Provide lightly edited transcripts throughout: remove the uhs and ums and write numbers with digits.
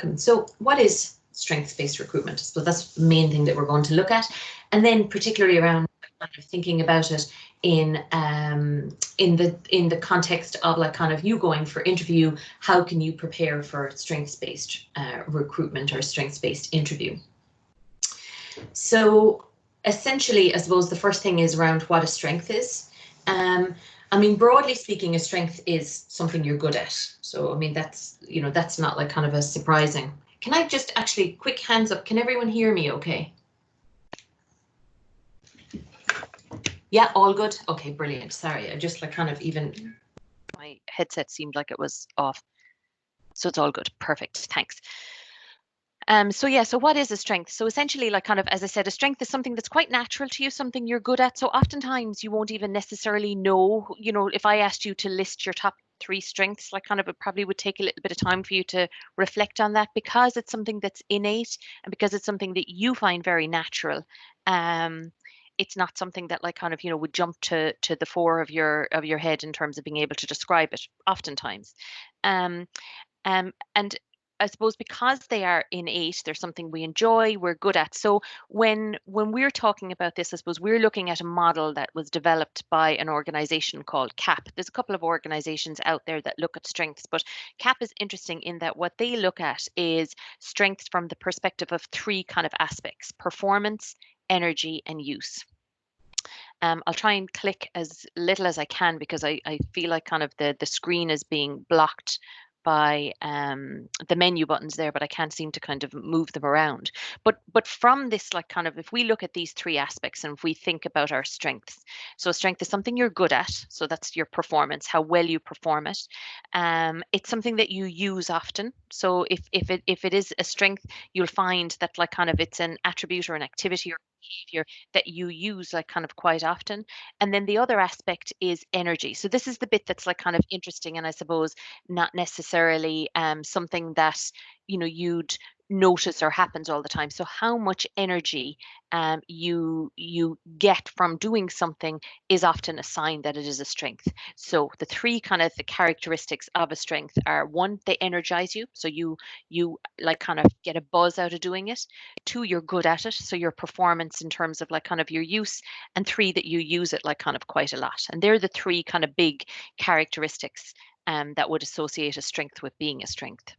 welcome. So what is strengths-based recruitment? So that's the main thing that we're going to look at, and then particularly around kind of thinking about it in the context of like kind of you going for interview, how can you prepare for strengths-based recruitment or strengths-based interview? So essentially, I suppose the first thing is around what a strength is. I mean, broadly speaking, a strength is something you're good at. So, I mean, that's, you know, that's not like kind of a surprising. Can I just actually, quick hands up, can everyone hear me okay? Yeah, all good? Okay, brilliant. Sorry, I just like kind of even... My headset seemed like it was off. So it's all good. Perfect. Thanks. So what is a strength? So essentially, like kind of, as I said, a strength is something that's quite natural to you, something you're good at. So oftentimes you won't even necessarily know, you know, if I asked you to list your top 3 strengths, like kind of it probably would take a little bit of time for you to reflect on that, because it's something that's innate and because it's something that you find very natural. It's not something that like kind of, you know, would jump to the fore of your head in terms of being able to describe it oftentimes. And I suppose because they are innate, they're something we enjoy, we're good at. So when we're talking about this, I suppose we're looking at a model that was developed by an organization called CAP. There's a couple of organizations out there that look at strengths, but CAP is interesting in that what they look at is strengths from the perspective of 3 kind of aspects: performance, energy, and use. I'll try and click as little as I can because I feel like kind of the screen is being blocked by the menu buttons there, but I can't seem to kind of move them around. But from this, like kind of, if we look at these 3 aspects and if we think about our strengths, so a strength is something you're good at, so that's your performance, how well you perform it. It's something that you use often. So if it is a strength, you'll find that like kind of it's an attribute or an activity or behavior that you use like kind of quite often. And then the other aspect is energy. So this is the bit that's like kind of interesting, and I suppose not necessarily something that, you know, you'd notice or happens all the time. So how much energy you get from doing something is often a sign that it is a strength. So the 3 kind of the characteristics of a strength are: 1, they energize you, so you like kind of get a buzz out of doing it; 2, you're good at it, so your performance in terms of like kind of your use; and 3, that you use it like kind of quite a lot. And they're the 3 kind of big characteristics that would associate a strength with being a strength.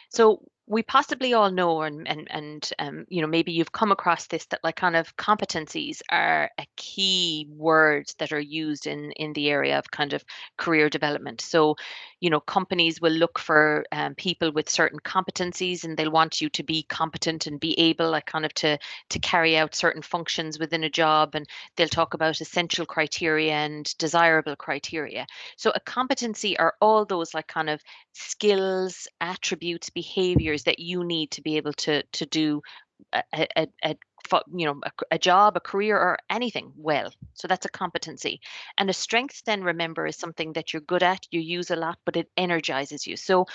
So we possibly all know, and you know, maybe you've come across this, that like kind of competencies are a key word that are used in the area of kind of career development. So, you know, companies will look for people with certain competencies, and they'll want you to be competent and be able, like kind of to carry out certain functions within a job, and they'll talk about essential criteria and desirable criteria. So a competency are all those like kind of skills, attributes, behaviors that you need to be able to do a job, a career, or anything well. So that's a competency. And a strength, then, remember, is something that you're good at, you use a lot, but it energizes you. So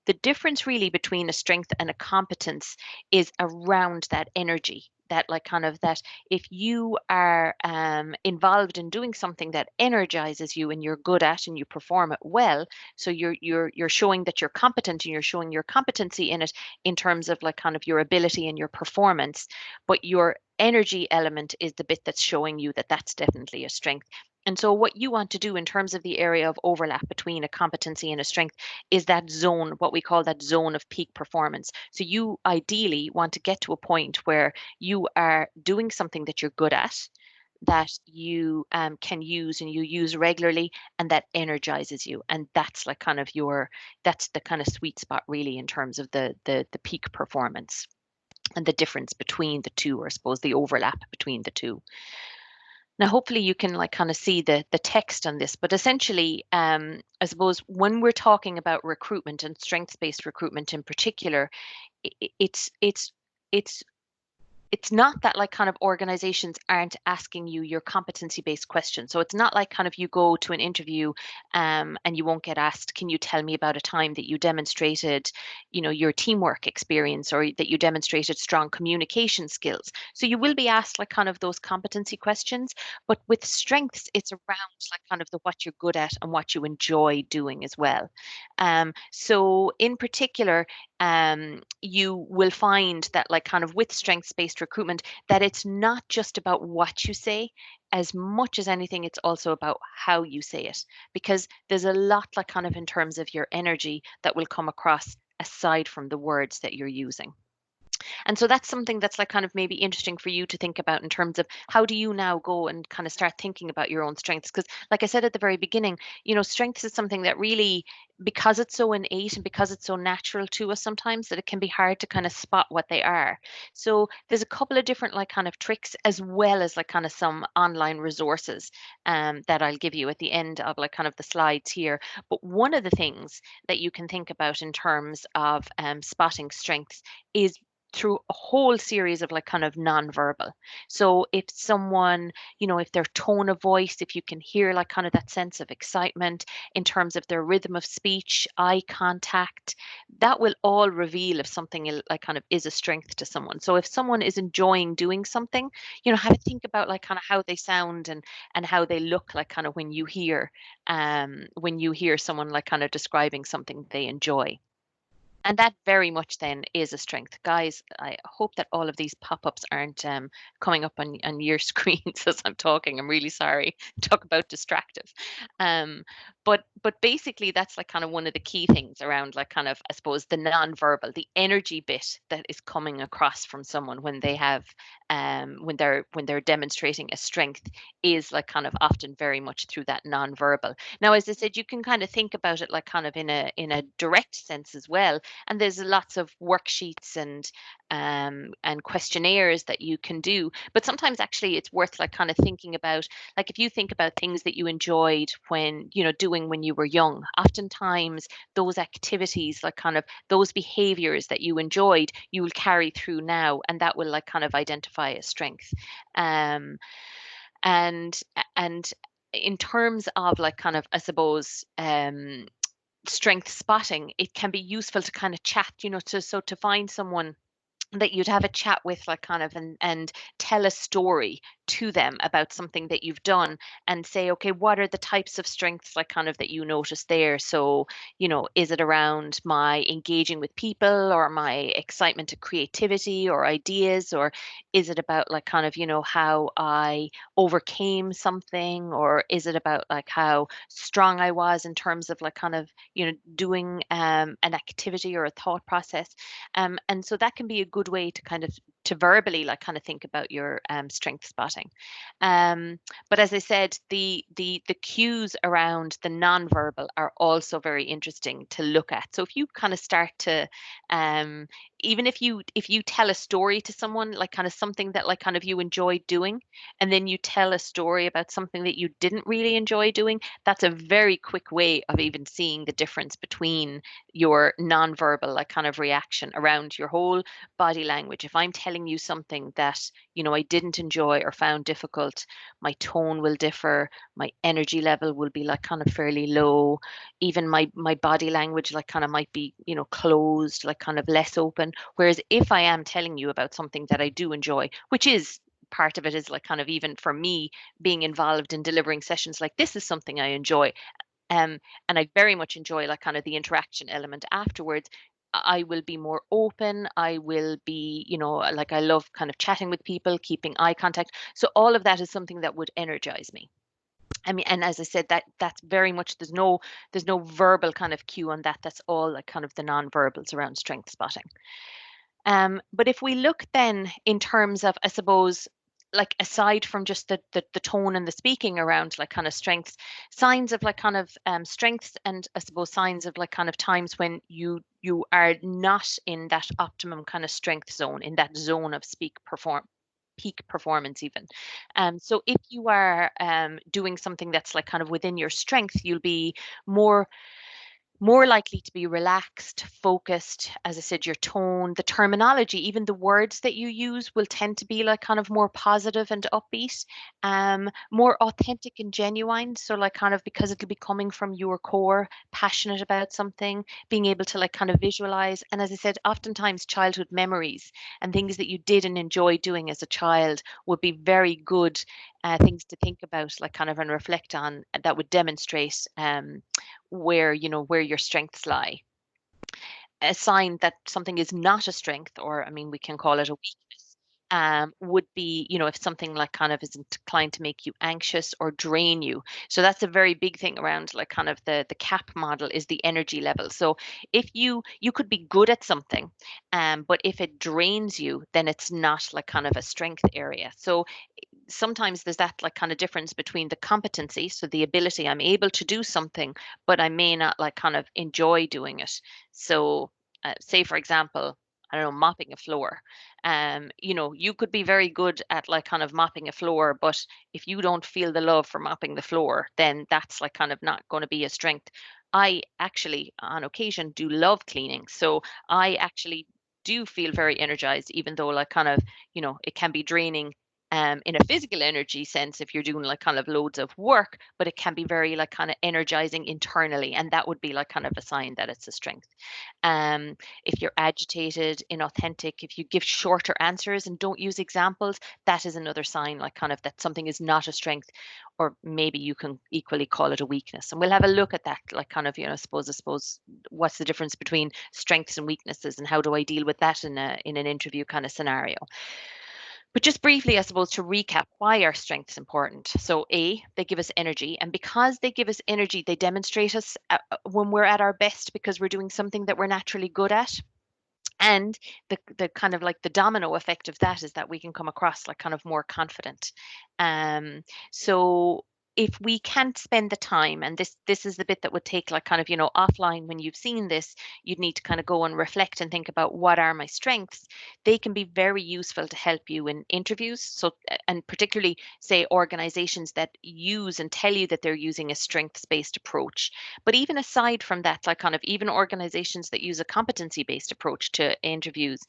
the difference really between a strength and a competence is around that energy, that like kind of that if you are involved in doing something that energizes you and you're good at and you perform it well, so you're showing that you're competent and you're showing your competency in it in terms of like kind of your ability and your performance, but your energy element is the bit that's showing you that that's definitely a strength. And so what you want to do in terms of the area of overlap between a competency and a strength is that zone, what we call that zone of peak performance. So you ideally want to get to a point where you are doing something that you're good at, that you can use and you use regularly, and that energizes you. And that's like kind of that's the kind of sweet spot really in terms of the peak performance and the difference between the 2, or I suppose the overlap between the 2. Now, hopefully you can like kind of see the text on this, but essentially, I suppose when we're talking about recruitment and strengths-based recruitment in particular, it's not that like kind of organizations aren't asking you your competency-based questions. So it's not like kind of you go to an interview and you won't get asked, can you tell me about a time that you demonstrated, you know, your teamwork experience, or that you demonstrated strong communication skills. So you will be asked like kind of those competency questions, but with strengths, it's around like kind of what you're good at and what you enjoy doing as well. So in particular, you will find that like kind of with strengths-based recruitment, that it's not just about what you say. As much as anything, it's also about how you say it, because there's a lot like kind of in terms of your energy that will come across aside from the words that you're using. And so that's something that's like kind of maybe interesting for you to think about in terms of how do you now go and kind of start thinking about your own strengths? Because, like I said at the very beginning, strengths is something that really, because it's so innate and because it's so natural to us sometimes, that it can be hard to kind of spot what they are. So there's a couple of different like kind of tricks, as well as like kind of some online resources that I'll give you at the end of like kind of the slides here. But one of the things that you can think about in terms of spotting strengths is through a whole series of like kind of nonverbal. So if someone, if their tone of voice, if you can hear like kind of that sense of excitement in terms of their rhythm of speech, eye contact, that will all reveal if something like kind of is a strength to someone. So if someone is enjoying doing something, have to think about like kind of how they sound and how they look like kind of when you hear someone like kind of describing something they enjoy. And that very much then is a strength. Guys, I hope that all of these pop-ups aren't coming up on your screens as I'm talking. I'm really sorry. Talk about distractive. Um, but basically that's like kind of one of the key things around like kind of, I suppose, the non-verbal, the energy bit that is coming across from someone when they have when they're demonstrating a strength is like kind of often very much through that non-verbal. Now, as I said, you can kind of think about it like kind of in a direct sense as well, and there's lots of worksheets and questionnaires that you can do. But sometimes actually it's worth like kind of thinking about, like if you think about things that you enjoyed when doing when you were young, oftentimes those activities, like kind of those behaviors that you enjoyed, you will carry through now, and that will like kind of identify a strength. um and and in terms of like kind of, I suppose, strength spotting, it can be useful to kind of chat, to find someone that you'd have a chat with, like kind of, and tell a story to them about something that you've done, and say, okay, what are the types of strengths like kind of that you notice there? So is it around my engaging with people, or my excitement to creativity or ideas, or is it about like kind of how I overcame something, or is it about like how strong I was in terms of like kind of doing an activity or a thought process. And so that can be a good way to kind of to verbally like kind of think about your strength spotting. But as I said, the cues around the nonverbal are also very interesting to look at. So if you kind of start to um, even if you tell a story to someone, like kind of something that like kind of you enjoyed doing, and then you tell a story about something that you didn't really enjoy doing, that's a very quick way of even seeing the difference between your nonverbal like kind of reaction around your whole body language. If I'm telling you something that I didn't enjoy or found difficult, my tone will differ, my energy level will be like kind of fairly low, even my body language like kind of might be closed, like kind of less open. Whereas if I am telling you about something that I do enjoy, which is part of it, is like kind of, even for me, being involved in delivering sessions like this is something I enjoy. And I very much enjoy like kind of the interaction element afterwards. I will be more open. I will be, like I love kind of chatting with people, keeping eye contact. So all of that is something that would energize me. I mean, and as I said, that's very much, there's no verbal kind of cue on that. That's all like kind of the non-verbals around strength spotting. But if we look then in terms of, I suppose, like aside from just the tone and the speaking around like kind of strengths, signs of like kind of strengths, and I suppose signs of like kind of times when you are not in that optimum kind of strength zone, in that zone of peak performance even. So if you are doing something that's like kind of within your strength, you'll be more likely to be relaxed, focused. As I said, your tone, the terminology, even the words that you use will tend to be like kind of more positive and upbeat, more authentic and genuine. So like kind of, because it'll be coming from your core, passionate about something, being able to like kind of visualize. And as I said, oftentimes childhood memories and things that you did and enjoyed doing as a child would be very good things to think about, like kind of, and reflect on, that would demonstrate where your strengths lie. a sign that something is not a strength, or I mean, we can call it a weakness, would be, if something like kind of is inclined to make you anxious or drain you. So that's a very big thing around like kind of the CAP model, is the energy level. So if you could be good at something, but if it drains you, then it's not like kind of a strength area. So sometimes there's that like kind of difference between the competency, so the ability, I'm able to do something, but I may not like kind of enjoy doing it. So say for example, I don't know, mopping a floor. You could be very good at like kind of mopping a floor, but if you don't feel the love for mopping the floor, then that's like kind of not going to be a strength. I actually on occasion do love cleaning, so I actually do feel very energized, even though like kind of, it can be draining in a physical energy sense if you're doing like kind of loads of work, but it can be very like kind of energizing internally, and that would be like kind of a sign that it's a strength. um if you're agitated, inauthentic, if you give shorter answers and don't use examples, that is another sign like kind of that something is not a strength, or maybe you can equally call it a weakness. And we'll have a look at that, like kind of, suppose what's the difference between strengths and weaknesses, and how do I deal with that in an interview kind of scenario. But just briefly, I suppose, to recap, why are strengths important? So, A, they give us energy. And because they give us energy, they demonstrate us when we're at our best because we're doing something that we're naturally good at. And the kind of like the domino effect of that is that we can come across like kind of more confident. Um, so if we can't spend the time, and this is the bit that would take like kind of, offline, when you've seen this, you'd need to kind of go and reflect and think about what are my strengths. They can be very useful to help you in interviews. So and particularly say organizations that use and tell you that they're using a strengths-based approach. But even aside from that, like kind of even organizations that use a competency-based approach to interviews,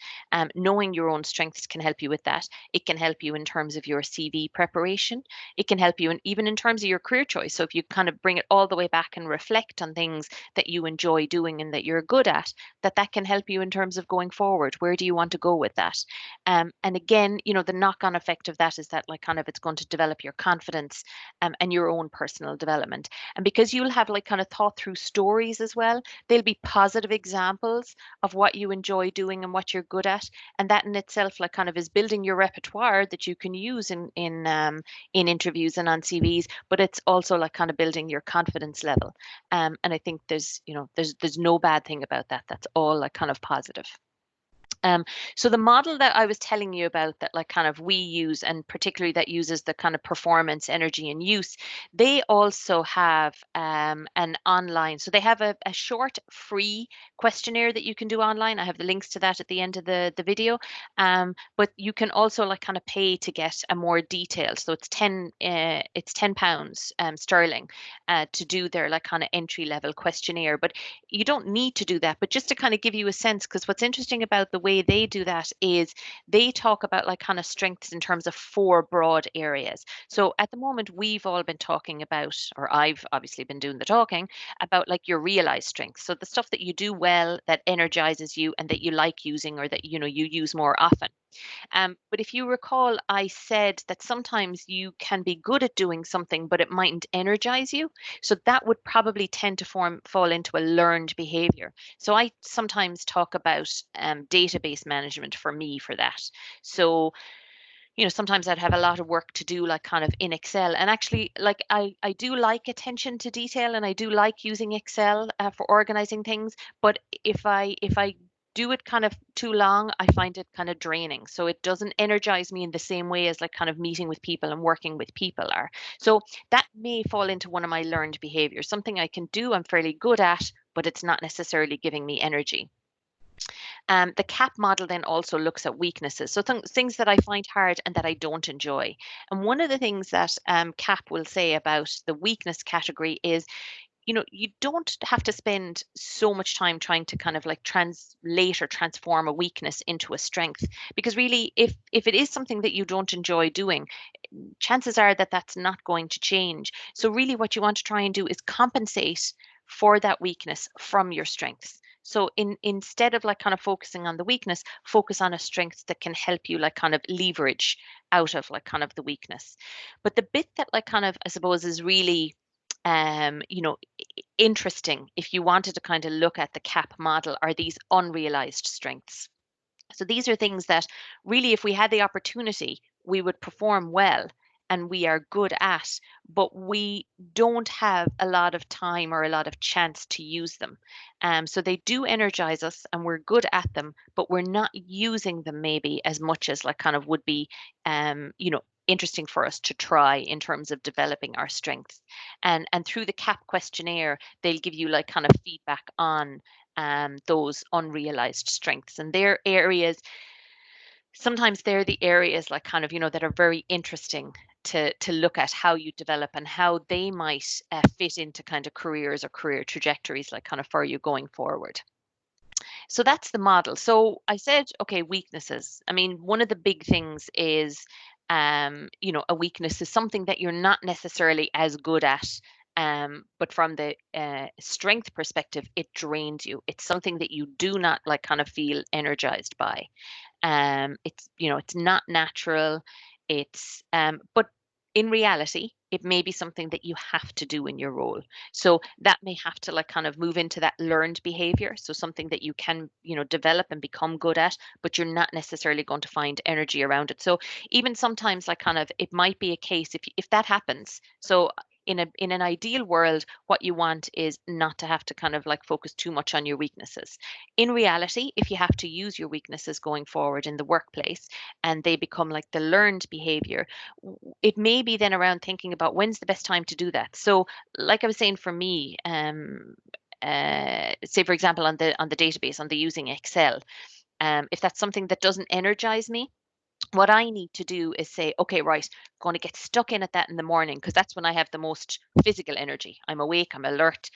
knowing your own strengths can help you with that. It can help you in terms of your CV preparation. It can help you even in terms of your career choice. So if you kind of bring it all the way back and reflect on things that you enjoy doing and that you're good at, that can help you in terms of going forward. Where do you want to go with that? And again, the knock-on effect of that is that like kind of it's going to develop your confidence, and your own personal development. And because you'll have like kind of thought through stories as well, they'll be positive examples of what you enjoy doing and what you're good at. And that in itself like kind of is building your repertoire that you can use in interviews and on CVs, but it's also like kind of building your confidence level. And I think there's no bad thing about that. That's all like kind of positive. Um, so the model that I was telling you about that like kind of we use, and particularly that uses the kind of performance, energy and use, they also have an online, so they have a short free questionnaire that you can do online. I have the links to that at the end of the video. But you can also like kind of pay to get a more detailed, so it's £10 sterling to do their like kind of entry level questionnaire. But you don't need to do that, but just to kind of give you a sense, because what's interesting about the way they do that is they talk about like kind of strengths in terms of 4 broad areas. So at the moment, we've all been talking about, or I've obviously been doing the talking about like your realized strengths. So the stuff that you do well, that energizes you and that you like using, or that you use more often. But if you recall, I said that sometimes you can be good at doing something, but it mightn't energize you. So that would probably tend to fall into a learned behavior. So I sometimes talk about database management for me for that. So sometimes I'd have a lot of work to do, like kind of in Excel. And actually, like I do like attention to detail, and I do like using Excel for organizing things. But if I do it kind of too long, I find it kind of draining. So it doesn't energize me in the same way as like kind of meeting with people and working with people are. So that may fall into one of my learned behaviors, something I can do, I'm fairly good at, but it's not necessarily giving me energy. The CAP model then also looks at weaknesses, so things that I find hard and that I don't enjoy. And one of the things that CAP will say about the weakness category is, you don't have to spend so much time trying to kind of like translate or transform a weakness into a strength, because really, if it is something that you don't enjoy doing, chances are that that's not going to change. So really what you want to try and do is compensate for that weakness from your strengths. So instead of like kind of focusing on the weakness, focus on a strength that can help you like kind of leverage out of like kind of the weakness. But the bit that like kind of I suppose is really you know, interesting if you wanted to kind of look at the CAP model are these unrealized strengths. So these are things that really, if we had the opportunity, we would perform well and we are good at, but we don't have a lot of time or a lot of chance to use them. So they do energize us and we're good at them, but we're not using them maybe as much as like kind of would be, you know, interesting for us to try in terms of developing our strengths. And through the CAP questionnaire, they'll give you like kind of feedback on those unrealized strengths. And they're areas, sometimes they're the areas like kind of, you know, that are very interesting to look at how you develop and how they might fit into kind of careers or career trajectories, like kind of for you going forward. So that's the model. So I said, okay, weaknesses. I mean, one of the big things is, you know, a weakness is something that you're not necessarily as good at. But from the strength perspective, it drains you. It's something that you do not like kind of feel energized by. It's, you know, it's not natural. It's but in reality, it may be something that you have to do in your role. So that may have to like kind of move into that learned behavior. So something that you can, you know, develop and become good at, but you're not necessarily going to find energy around it. So even sometimes like kind of it might be a case if that happens. So in an ideal world, what you want is not to have to kind of like focus too much on your weaknesses. In reality, if you have to use your weaknesses going forward in the workplace and they become like the learned behavior, it may be then around thinking about when's the best time to do that. So, like I was saying, for me, say for example on the database, on the using Excel, if that's something that doesn't energize me, what I need to do is say, okay, right, I'm going to get stuck in at that in the morning because that's when I have the most physical energy. I'm awake, I'm alert,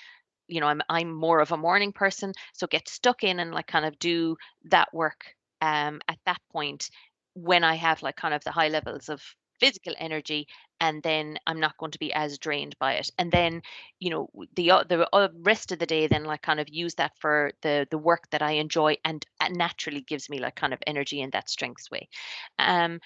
you know, I'm more of a morning person, so get stuck in and like kind of do that work at that point when I have like kind of the high levels of physical energy, and then I'm not going to be as drained by it. And then, you know, the rest of the day, then like kind of use that for the work that I enjoy and naturally gives me like kind of energy in that strengths way. Um,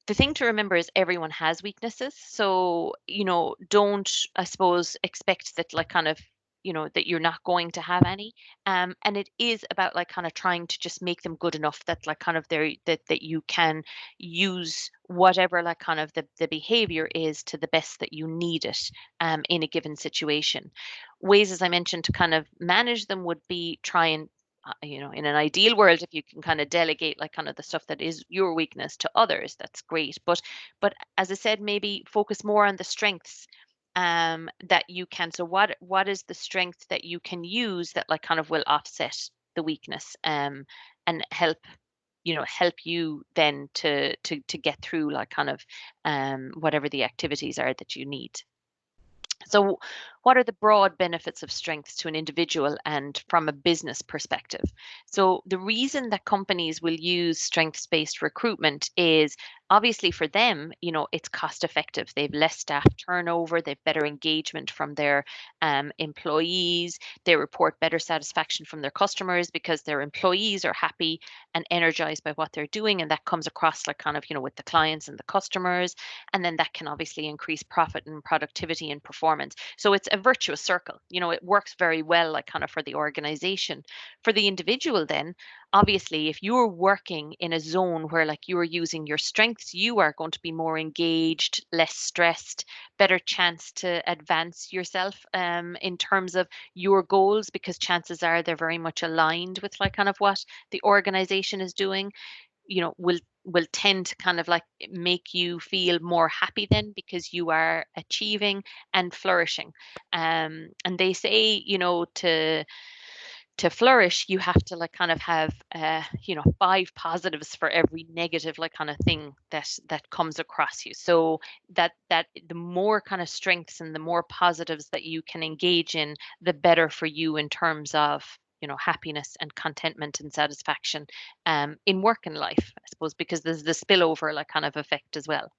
the thing to remember is everyone has weaknesses. So, you know, don't, I suppose, expect that like kind of, you know, that you're not going to have any. And it is about like kind of trying to just make them good enough that like kind of there that you can use whatever like kind of the behavior is to the best that you need it in a given situation. Ways, as I mentioned, to kind of manage them would be try and you know, in an ideal world, if you can kind of delegate like kind of the stuff that is your weakness to others, that's great. But as I said, maybe focus more on the strengths that you can. So what is the strength that you can use that like kind of will offset the weakness and help, you know, help you then to get through like kind of whatever the activities are that you need. So, what are the broad benefits of strengths to an individual and from a business perspective? So, the reason that companies will use strengths based recruitment is obviously for them, you know, it's cost effective. They've less staff turnover, they've better engagement from their employees, they report better satisfaction from their customers because their employees are happy and energized by what they're doing. And that comes across like kind of, you know, with the clients and the customers. And then that can obviously increase profit and productivity and performance. So it's a virtuous circle. You know, it works very well, like kind of for the organization. For the individual, then, obviously, if you're working in a zone where like you are using your strengths, you are going to be more engaged, less stressed, better chance to advance yourself in terms of your goals, because chances are they're very much aligned with like kind of what the organization is doing. You know, will tend to kind of like make you feel more happy then because you are achieving and flourishing. And they say, you know, to flourish, you have to like kind of have you know, five positives for every negative like kind of thing that comes across you. So that the more kind of strengths and the more positives that you can engage in, the better for you in terms of, you know, happiness and contentment and satisfaction in work and life, I suppose, because there's the spillover like kind of effect as well.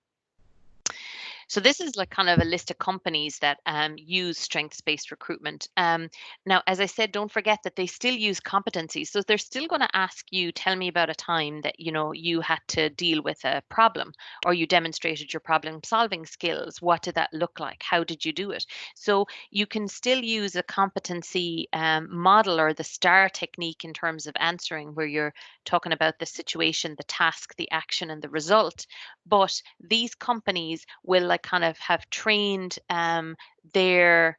So this is like kind of a list of companies that use strengths-based recruitment. Now, as I said, don't forget that they still use competencies. So they're still going to ask you, tell me about a time that, you know, you had to deal with a problem or you demonstrated your problem solving skills. What did that look like? How did you do it? So you can still use a competency model or the STAR technique in terms of answering, where you're talking about the situation, the task, the action, and the result. But these companies will like kind of have trained their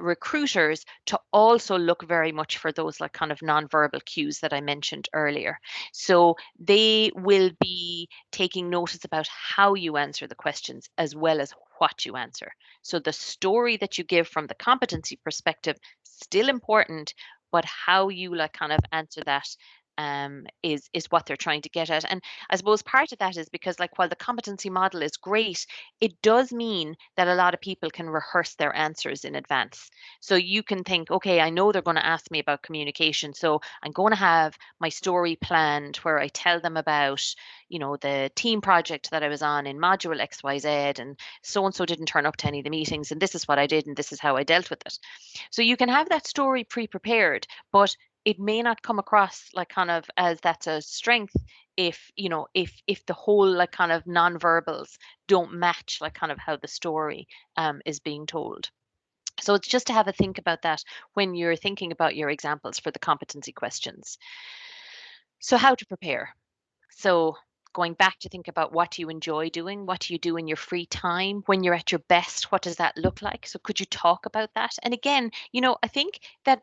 recruiters to also look very much for those like kind of nonverbal cues that I mentioned earlier. So they will be taking notice about how you answer the questions as well as what you answer. So the story that you give from the competency perspective, still important, but how you like kind of answer that is what they're trying to get at. And I suppose part of that is because, like, while the competency model is great, it does mean that a lot of people can rehearse their answers in advance. So you can think, okay, I know they're going to ask me about communication, so I'm going to have my story planned where I tell them about, you know, the team project that I was on in module XYZ, and so didn't turn up to any of the meetings, and this is what I did, and this is how I dealt with it. So you can have that story pre-prepared, but it may not come across like kind of as that's a strength if, you know, if the whole like kind of nonverbals don't match like kind of how the story is being told. So it's just to have a think about that when you're thinking about your examples for the competency questions. So how to prepare? So going back to think about what you enjoy doing, what do you do in your free time when you're at your best? What does that look like? So could you talk about that? And again, you know, I think that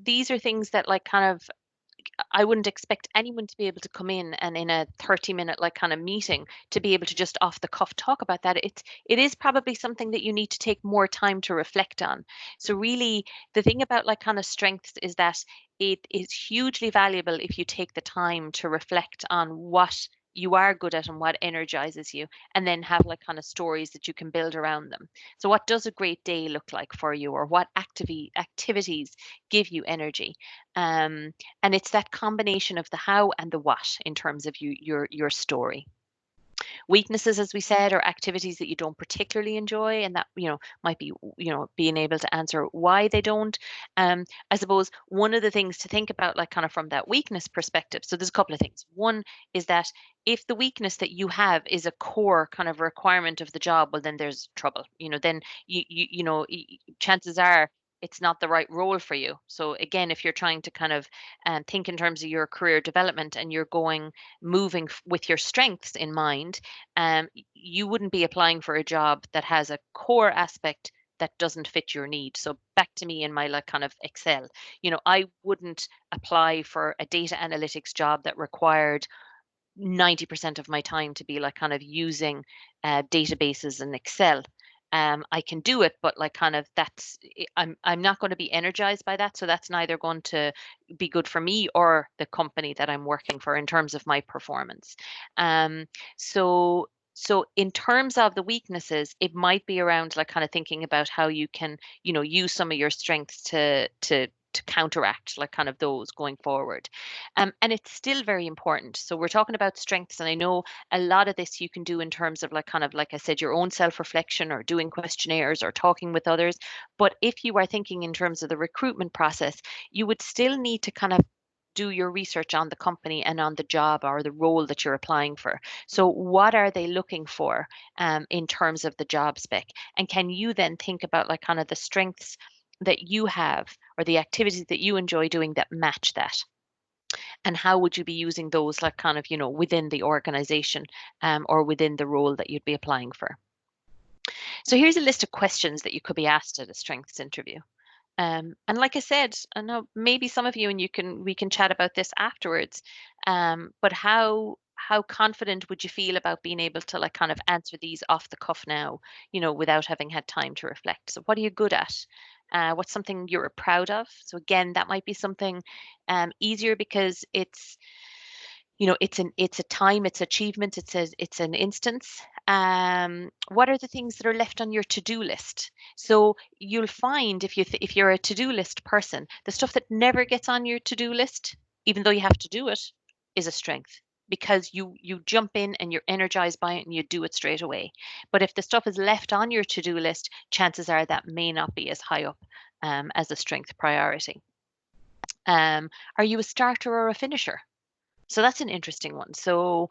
these are things that like kind of I wouldn't expect anyone to be able to come in and in a 30-minute like kind of meeting to be able to just off the cuff talk about that. It is probably something that you need to take more time to reflect on. So really the thing about like kind of strengths is that it is hugely valuable if you take the time to reflect on what you are good at and what energizes you, and then have like kind of stories that you can build around them. So what does a great day look like for you, or what activities give you energy? And it's that combination of the how and the what in terms of your story. Weaknesses, as we said, are activities that you don't particularly enjoy, and that, you know, might be, you know, being able to answer why they don't. I suppose one of the things to think about, like kind of from that weakness perspective, so there's a couple of things. One is that if the weakness that you have is a core kind of requirement of the job, well, then there's trouble. You know, then you know, chances are it's not the right role for you. So again, if you're trying to kind of think in terms of your career development and you're going moving with your strengths in mind, you wouldn't be applying for a job that has a core aspect that doesn't fit your need. So back to me in my like kind of Excel, you know, I wouldn't apply for a data analytics job that required 90% of my time to be like kind of using databases and Excel. I can do it, but like kind of I'm not going to be energized by that. So that's neither going to be good for me or the company that I'm working for in terms of my performance. Um, so in terms of the weaknesses, it might be around like kind of thinking about how you can, you know, use some of your strengths to counteract like kind of those going forward. And it's still very important. So we're talking about strengths, and I know a lot of this you can do in terms of like kind of like I said, your own self-reflection or doing questionnaires or talking with others. But if you are thinking in terms of the recruitment process, you would still need to kind of do your research on the company and on the job or the role that you're applying for. So what are they looking for in terms of the job spec? And can you then think about like kind of the strengths that you have or the activities that you enjoy doing that match that? And how would you be using those like kind of, you know, within the organization or within the role that you'd be applying for? So here's a list of questions that you could be asked at a strengths interview. And like I said, I know maybe some of you, and we can chat about this afterwards. But how confident would you feel about being able to like kind of answer these off the cuff now, you know, without having had time to reflect? So what are you good at? What's something you're proud of? So again, that might be something easier because it's, you know, it's a time, it's achievement, it's an instance. What are the things that are left on your to-do list? So you'll find if you're a to-do list person, the stuff that never gets on your to-do list, even though you have to do it, is a strength. because you jump in and you're energized by it and you do it straight away. But if the stuff is left on your to-do list, chances are that may not be as high up as a strength priority. Are you a starter or a finisher? So that's an interesting one. So,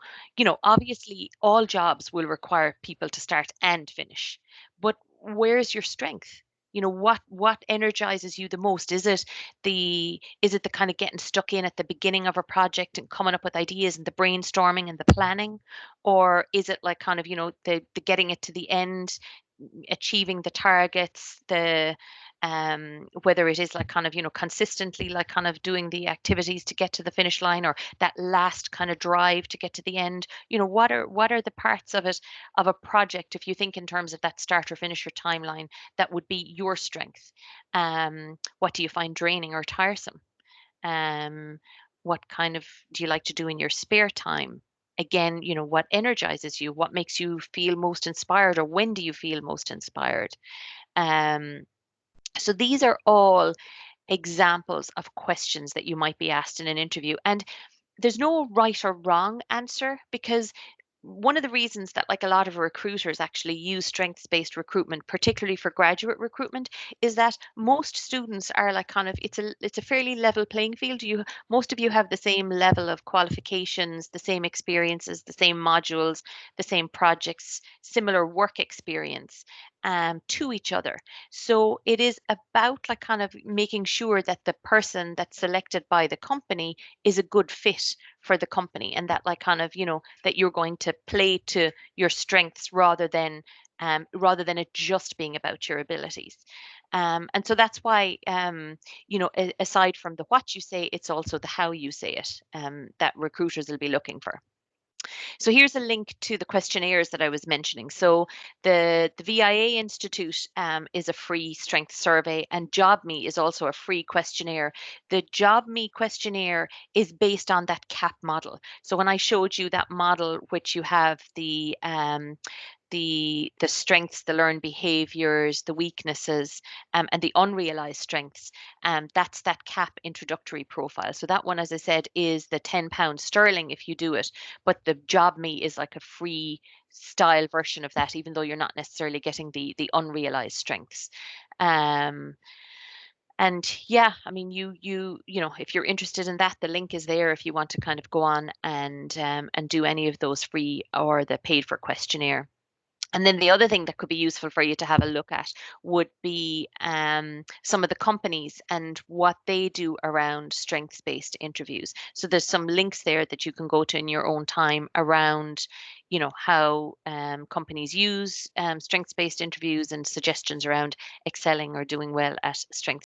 obviously all jobs will require people to start and finish, but where's your strength? What energizes you the most? Is it the kind of getting stuck in at the beginning of a project and coming up with ideas and the brainstorming and the planning? Or is it like kind of, the getting it to the end, achieving the targets, whether it is like kind of, consistently like kind of doing the activities to get to the finish line, or that last kind of drive to get to the end? What are the parts of it, of a project, if you think in terms of that start or finish or timeline, that would be your strength? What do you find draining or tiresome? um what kind of do you like to do in your spare time? Again, what energizes you, what makes you feel most inspired, or when do you feel most inspired? um so these are all examples of questions that you might be asked in an interview. And there's no right or wrong answer, because one of the reasons that like a lot of recruiters actually use strengths-based recruitment, particularly for graduate recruitment, is that most students are like kind of, it's a fairly level playing field. Most of you have the same level of qualifications, the same experiences, the same modules, the same projects, similar work experience to each other. So it is about like kind of making sure that the person that's selected by the company is a good fit for the company, and that like kind of, that you're going to play to your strengths rather than it just being about your abilities. And so that's why, aside from the what you say, it's also the how you say it, that recruiters will be looking for. So here's a link to the questionnaires that I was mentioning. So the VIA Institute is a free strength survey, and JobMe is also a free questionnaire. The JobMe questionnaire is based on that CAP model. So when I showed you that model, which you have the strengths, the learned behaviors, the weaknesses, and the unrealized strengths. That's that CAP introductory profile. So that one, as I said, is the £10 if you do it, but the JobMe is like a free style version of that, even though you're not necessarily getting the unrealized strengths. And yeah, I mean, if you're interested in that, the link is there if you want to kind of go on and do any of those free or the paid for questionnaire. And then the other thing that could be useful for you to have a look at would be some of the companies and what they do around strengths-based interviews. So there's some links there that you can go to in your own time around, how companies use strengths-based interviews, and suggestions around excelling or doing well at strengths